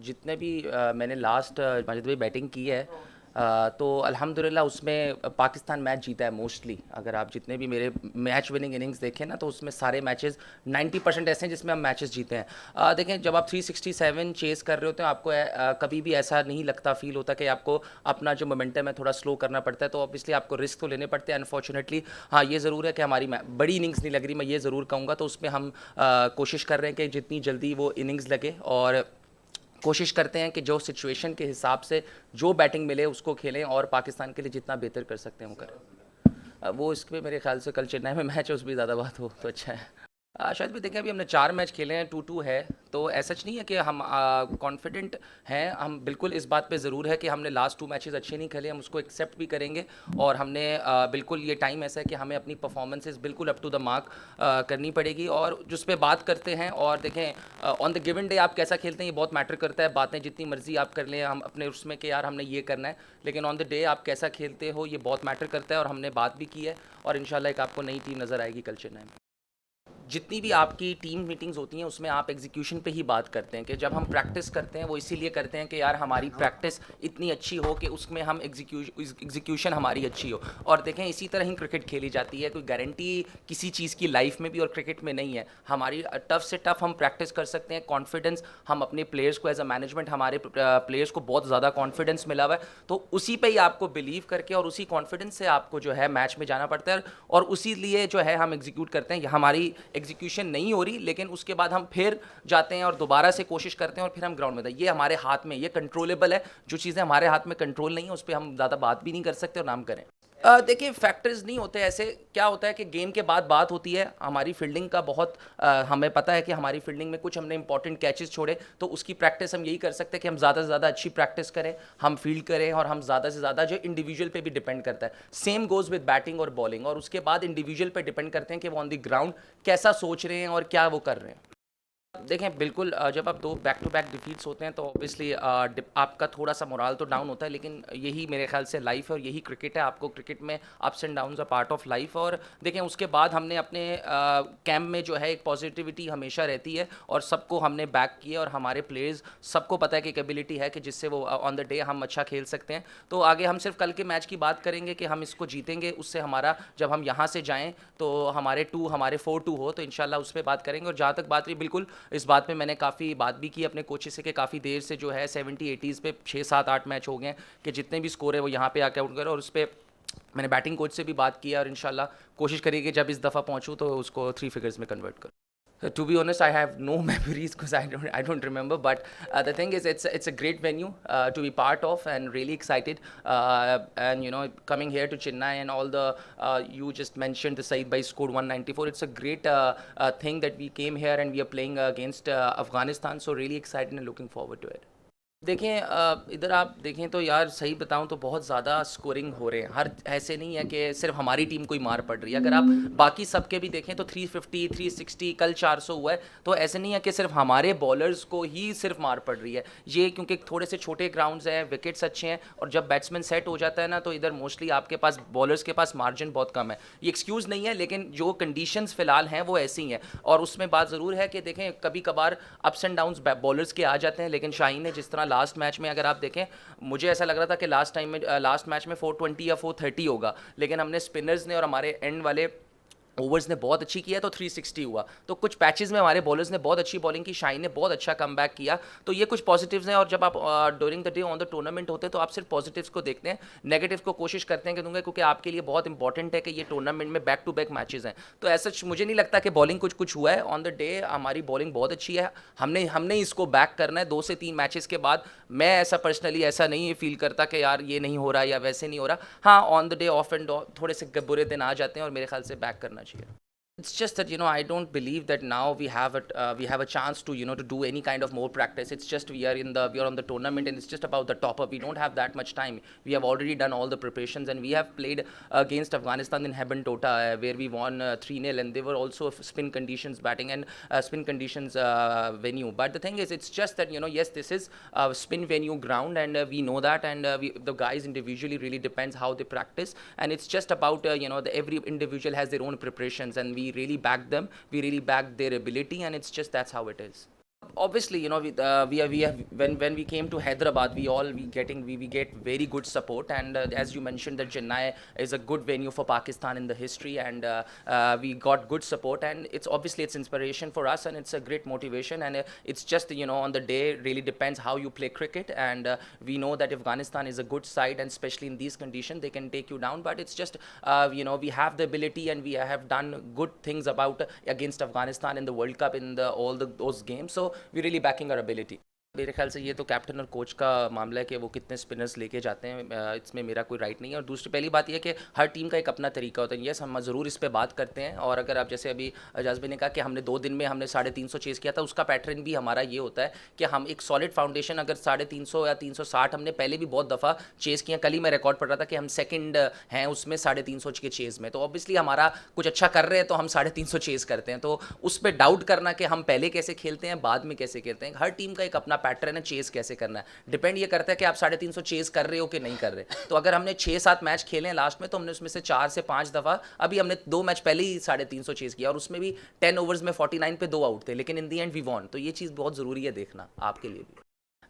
जितने भी मैंने लास्ट जितने भी बैटिंग की है तो अल्हम्दुलिल्लाह उसमें पाकिस्तान मैच जीता है मोस्टली। अगर आप जितने भी मेरे मैच विनिंग इनिंग्स देखें ना तो उसमें सारे मैचेस 90% ऐसे हैं जिसमें हम मैचेस जीते हैं। देखें, जब आप 367 चेस कर रहे होते हैं आपको कभी भी ऐसा नहीं लगता, फील होता कि आपको अपना जो मोमेंटम है थोड़ा स्लो करना पड़ता है, तो ऑब्वियसली आपको रिस्क तो लेने पड़ते हैं अनफॉर्चुनेटली। हाँ, ये ज़रूर है कि हमारी बड़ी इनिंग्स नहीं लग रही, मैं ये ज़रूर कहूँगा। तो उसमें हम कोशिश कर रहे हैं कि जितनी जल्दी वो इनिंग्स लगे, और कोशिश करते हैं कि जो सिचुएशन के हिसाब से जो बैटिंग मिले उसको खेलें और पाकिस्तान के लिए जितना बेहतर कर सकते हैं वो करें। वो इसमें मेरे ख्याल से कल चेन्नई में मैच है, उस भी ज़्यादा बात हो तो अच्छा है। शायद भी देखें, अभी हमने 4 मैच खेले हैं, 2-2 है। तो ऐसा नहीं है कि हम कॉन्फिडेंट हैं। हम बिल्कुल इस बात पे ज़रूर है कि हमने लास्ट 2 मैचेस अच्छे नहीं खेले, हम उसको एक्सेप्ट भी करेंगे। और हमने बिल्कुल ये टाइम ऐसा है कि हमें अपनी परफॉर्मेंसेस बिल्कुल अप टू द मार्क करनी पड़ेगी, और जिस पे बात करते हैं। और देखें, ऑन द गिवन डे आप कैसा खेलते हैं ये बहुत मैटर करता है। बातें जितनी मर्जी आप कर लें हम अपने उसमें कि यार हमने ये करना है, लेकिन ऑन द डे आप कैसा खेलते हो ये बहुत मैटर करता है। और हमने बात भी की है, और इंशाल्लाह एक आपको नई टीम नज़र आएगी कल चेन्नई में। जितनी भी आपकी टीम मीटिंग्स होती हैं उसमें आप एग्जीक्यूशन पे ही बात करते हैं, कि जब हम प्रैक्टिस करते हैं वो इसीलिए करते हैं कि यार हमारी प्रैक्टिस इतनी अच्छी हो कि उसमें हम एग्जीक्यूशन हमारी अच्छी हो। और देखें, इसी तरह ही क्रिकेट खेली जाती है, कोई गारंटी किसी चीज़ की लाइफ में भी और क्रिकेट में नहीं है। हमारी टफ से टफ हम प्रैक्टिस कर सकते हैं, कॉन्फिडेंस हम अपने प्लेयर्स को एज अ मैनेजमेंट हमारे प्लेयर्स को बहुत ज़्यादा कॉन्फिडेंस मिला हुआ है, तो उसी पे ही आपको बिलीव करके और उसी कॉन्फिडेंस से आपको जो है मैच में जाना पड़ता है। और उसी लिए जो है हम एग्जीक्यूट करते हैं। हमारी एग्जीक्यूशन नहीं हो रही, लेकिन उसके बाद हम फिर जाते हैं और दोबारा से कोशिश करते हैं, और फिर हम ग्राउंड में। ये हमारे हाथ में, ये कंट्रोलेबल है। जो चीज़ें हमारे हाथ में कंट्रोल नहीं है उस पर हम ज़्यादा बात भी नहीं कर सकते और नाम करें। देखिए, फैक्टर्स नहीं होते ऐसे। क्या होता है कि गेम के बाद बात होती है हमारी फील्डिंग का बहुत। हमें पता है कि हमारी फील्डिंग में कुछ हमने इंपॉर्टेंट कैचेस छोड़े, तो उसकी प्रैक्टिस हम यही कर सकते हैं कि हम ज़्यादा से ज़्यादा अच्छी प्रैक्टिस करें, हम फील्ड करें, और हम ज़्यादा से ज़्यादा, जो इंडिविजुअल पे भी डिपेंड करता है। सेम गोज़ विद बैटिंग और बॉलिंग, और उसके बाद इंडिविजुअल पे डिपेंड करते हैं कि वो ऑन द ग्राउंड कैसा सोच रहे हैं और क्या वो कर रहे हैं। देखें, बिल्कुल जब आप 2 बैक टू बैक डिफीट्स होते हैं तो ऑब्वियसली आपका थोड़ा सा मोराल तो डाउन होता है, लेकिन यही मेरे ख्याल से लाइफ है और यही क्रिकेट है। आपको क्रिकेट में ups and downs a part of life. और देखें, उसके बाद हमने अपने कैंप में जो है एक पॉजिटिविटी हमेशा रहती है, और सबको हमने बैक किया, और हमारे प्लेयर्स सबको पता है कि कैपेबिलिटी है कि जिससे वो ऑन द डे हम अच्छा खेल सकते हैं। तो आगे हम सिर्फ कल के मैच की बात करेंगे कि हम इसको जीतेंगे, उससे हमारा जब हम यहाँ से जाएँ तो हमारे 4-2 हो, तो इंशाल्लाह उस पर बात करेंगे। और जहाँ तक बात रही, बिल्कुल इस बात पे मैंने काफ़ी बात भी की अपने कोचेस से कि काफ़ी देर से जो है 70-80s पे 6-7-8 मैच हो गए हैं कि जितने भी स्कोर है वो यहाँ पे आके आउट करो। और उस पर मैंने बैटिंग कोच से भी बात की है, और इंशाल्लाह कोशिश करिए कि जब इस दफ़ा पहुँचूँ तो उसको 3 फिगर्स में कन्वर्ट करूँ। To be honest, I have no memories because I don't remember. But the thing is, it's a great venue to be part of, and really excited. And coming here to Chennai and all the you just mentioned the Saeed Bhai scored 194. It's a great thing that we came here and we are playing against Afghanistan. So really excited and looking forward to it. देखें, इधर आप देखें तो यार सही बताऊं तो बहुत ज़्यादा स्कोरिंग हो रहे हैं। हर ऐसे नहीं है कि सिर्फ हमारी टीम को ही मार पड़ रही है। अगर आप बाकी सबके भी देखें तो 350, 360, कल 400 हुआ है। तो ऐसे नहीं है कि सिर्फ हमारे बॉलर्स को ही सिर्फ मार पड़ रही है। ये क्योंकि थोड़े से छोटे ग्राउंड्स हैं, विकेट्स अच्छे हैं, और जब बैट्समैन सेट हो जाता है ना तो इधर मोस्टली आपके पास बॉलर्स के पास मार्जिन बहुत कम है। ये एक्सक्यूज़ नहीं है, लेकिन जो कंडीशंस फ़िलहाल हैं वो ऐसी हैं। और उसमें बात ज़रूर है कि देखें, कभी कभार अप्स एंड डाउन्स बॉलर्स के आ जाते हैं, लेकिन शाहीन ने जिस तरह लास्ट मैच में, अगर आप देखें, मुझे ऐसा लग रहा था कि लास्ट मैच में 420 या 430 होगा, लेकिन हमने स्पिनर्स ने और हमारे एंड वाले ओवर्स ने बहुत अच्छी किया तो 360 हुआ। तो कुछ पैचेस में हमारे बॉलर्स ने बहुत अच्छी बॉलिंग की, शाहीन ने बहुत अच्छा कमबैक किया। तो ये कुछ पॉजिटिव्स हैं। और जब आप during the day on the tournament होते हैं तो आप सिर्फ पॉजिटिव्स को देखते हैं, नेगेटिव को कोशिश करते हैं कि दूंगा, क्योंकि आपके लिए बहुत इंपॉर्टेंट है कि ये टूर्नामेंट में बैक टू बैक मैचेस हैं। तो ऐसा मुझे नहीं लगता कि बॉलिंग कुछ हुआ है। ऑन द डे हमारी बॉलिंग बहुत अच्छी है। हमने हमने इसको बैक करना है 2 से 3 मैचेस के बाद। मैं ऐसा पर्सनली ऐसा नहीं फील करता कि यार ये नहीं हो रहा या वैसे नहीं हो रहा। हाँ, on the day of and थोड़े से बुरे दिन आ जाते हैं, और मेरे ख्याल से बैक करना चाहिए। It's just that I don't believe that now we have a chance to do any kind of more practice. It's just we are on the tournament, and it's just about the top up. We don't have that much time. We have already done all the preparations, and we have played against Afghanistan in Hebben Tota, where we won 3-0, and they were also spin conditions batting and spin conditions venue. But the thing is, it's just that yes, this is a spin venue ground, and we know that, and the guys individually really depends how they practice, and it's just about every individual has their own preparations, and we really back them. We really back their ability, and it's just that's how it is. Obviously, we have when we came to Hyderabad, we get very good support, and as you mentioned, that Chennai is a good venue for Pakistan in the history, and we got good support, and it's inspiration for us, and it's a great motivation, and it's just on the day really depends how you play cricket, and we know that Afghanistan is a good side, and especially in these conditions, they can take you down, but it's just we have the ability, and we have done good things about against Afghanistan in the World Cup in those games, so we're really backing our ability. मेरे ख्याल से ये तो captain और coach का मामला है कि वो कितने स्पिनर्स लेके जाते हैं, इसमें मेरा कोई राइट नहीं है। और दूसरी पहली बात ये है कि हर टीम का एक अपना तरीका होता है। यस, हम ज़रूर इस पे बात करते हैं, और अगर आप जैसे अभी एजाज भाई ने कहा कि हमने 2 दिन में हमने 350 चेज़ किया था, उसका पैटर्न भी हमारा ये होता है कि हम एक सॉलिड फाउंडेशन अगर 350 या 360 हमने पहले भी बहुत दफ़ा चेज़ किया। कल ही मैं रिकॉर्ड पढ़ रहा था कि हम सेकंड हैं उसमें 350 के चेज़ में, तो ऑब्वियसली हमारा कुछ अच्छा कर रहे हैं तो हम 350 चेज़ करते हैं। तो उस पर डाउट करना कि हम पहले कैसे खेलते हैं बाद में कैसे खेलते हैं, हर टीम का एक अपना पैटर्न है चेज़ कैसे करना है, डिपेंड ये करता है कि आप 350 चेज़ कर रहे हो कि नहीं कर रहे। तो अगर हमने 6-7 मैच खेले लास्ट में, तो हमने उसमें से 4 से 5 दफ़ा, अभी हमने 2 मैच पहले ही 350 चेज़ किया, और उसमें भी 10 ओवर्स में 49 पे 2 आउट थे, लेकिन इन दी एंड वी वॉन। तो ये चीज़ बहुत ज़रूरी है देखना आपके लिए भी।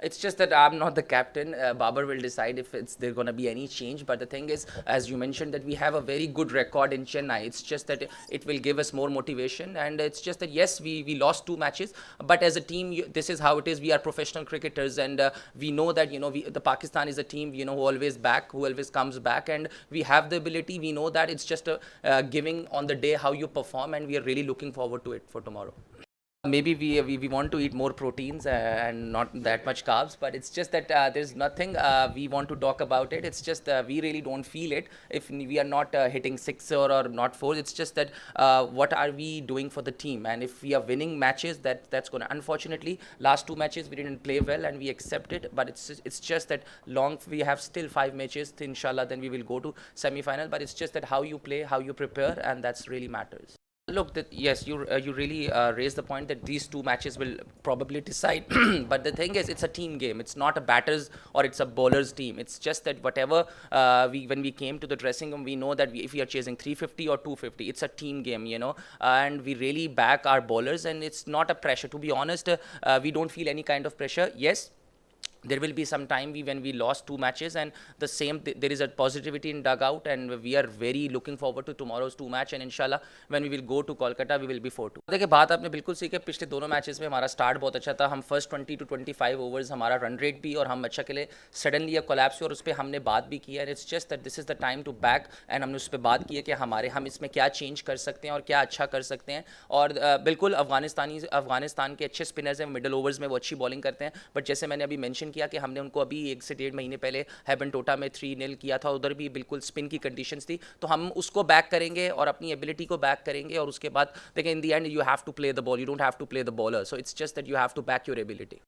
It's just that I'm not the captain. Babar will decide if there's going to be any change. But the thing is, as you mentioned, that we have a very good record in Chennai. It's just that it will give us more motivation. And it's just that, yes, we lost 2 matches. But as a team, this is how it is. We are professional cricketers. And we know that, the Pakistan is a team, who always comes back. And we have the ability. We know that it's just giving on the day how you perform. And we are really looking forward to it for tomorrow. Maybe we want to eat more proteins and not that much carbs, but it's just that there's nothing we want to talk about it. It's just we really don't feel it if we are not hitting 6 or not 4. It's just that what are we doing for the team, and if we are winning matches, that's going to, unfortunately, last 2 matches we didn't play well and we accept it, but it's just that we have still 5 matches, inshallah, then we will go to semi-final, but it's just that how you play, how you prepare, and that's really matters. Look, yes, you really raised the point that these 2 matches will probably decide. But the thing is, it's a team game. It's not a batters or it's a bowlers team. It's just that whatever when we came to the dressing room, we know that if we are chasing 350 or 250, it's a team game, and we really back our bowlers, and it's not a pressure. To be honest, we don't feel any kind of pressure. Yes, there will be some time when we lost 2 matches, and there is a positivity in dugout, and we are very looking forward to tomorrow's 2 match, and inshallah when we will go to Kolkata we will be 4-2. देखिए, बात आपने बिल्कुल सही है। पिछले दोनों matches में हमारा स्टार्ट बहुत अच्छा था। हम फर्स्ट 20 to 25 ओवर्स हमारा रन रेट भी और हम अच्छा खेले। सडनली अब कोलैप्स हुआ और उस पर हमने बात भी की है। It's just that this is the time to back, and हमने उस पर बात की है कि हम इसमें क्या चेंज कर सकते हैं और क्या अच्छा कर सकते हैं। और बिल्कुल अफगानिस्तान के अच्छे स्पिनर्स हैं, मिडल ओवर्स में वो अच्छी बॉलिंग करते हैं, बट जैसे मैंने अभी मेंशन किया कि हमने उनको अभी 1 से 1.5 महीने पहले हैबनटोटा में 3-0 किया था, उधर भी बिल्कुल स्पिन की कंडीशंस थी, तो हम उसको बैक करेंगे और अपनी एबिलिटी को बैक करेंगे, और उसके बाद देखिए in the end you have to play the ball, you don't have to play the bowler, so it's just that you have to back your ability.